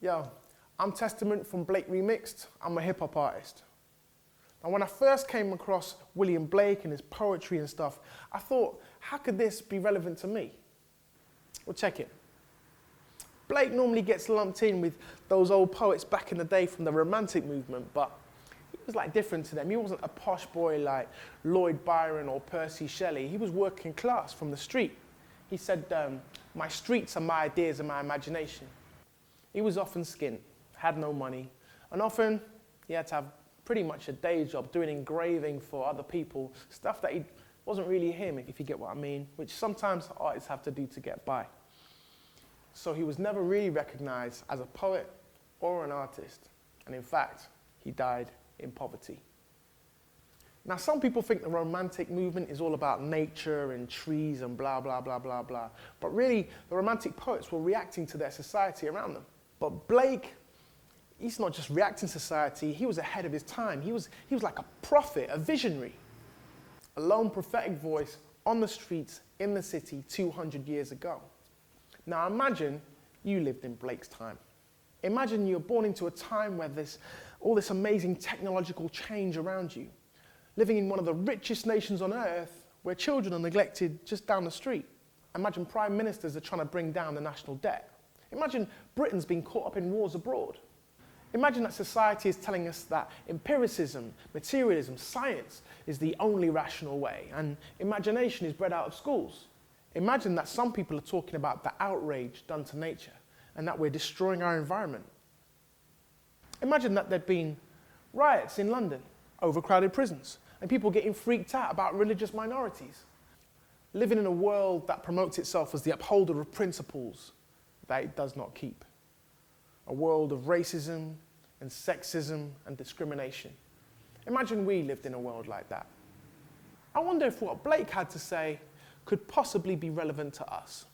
Yo, I'm Testament from Blake Remixed. I'm a hip hop artist. Now, when I first came across William Blake and his poetry and stuff, I thought, how could this be relevant to me? Well, check it. Blake normally gets lumped in with those old poets back in the day from the Romantic movement, but he was like different to them. He wasn't a posh boy like Lloyd Byron or Percy Shelley. He was working class from the street. He said, my streets are my ideas and my imagination. He was often skint, had no money, and often he had to have pretty much a day job doing engraving for other people, stuff that wasn't really him, if you get what I mean, which sometimes artists have to do to get by. So he was never really recognized as a poet or an artist, and in fact, he died in poverty. Now, some people think the Romantic movement is all about nature and trees and blah, blah, blah, blah, blah. But really, the Romantic poets were reacting to their society around them. But Blake, he's not just reacting to society, he was ahead of his time. He was like a prophet, a visionary. A lone prophetic voice on the streets in the city 200 years ago. Now imagine you lived in Blake's time. Imagine you're born into a time where there's all this amazing technological change around you. Living in one of the richest nations on earth where children are neglected just down the street. Imagine prime ministers are trying to bring down the national debt. Imagine Britain's being caught up in wars abroad. Imagine that society is telling us that empiricism, materialism, science is the only rational way, and imagination is bred out of schools. Imagine that some people are talking about the outrage done to nature and that we're destroying our environment. Imagine that there'd been riots in London, overcrowded prisons, and people getting freaked out about religious minorities. Living in a world that promotes itself as the upholder of principles that it does not keep. A world of racism and sexism and discrimination. Imagine we lived in a world like that. I wonder if what Blake had to say could possibly be relevant to us.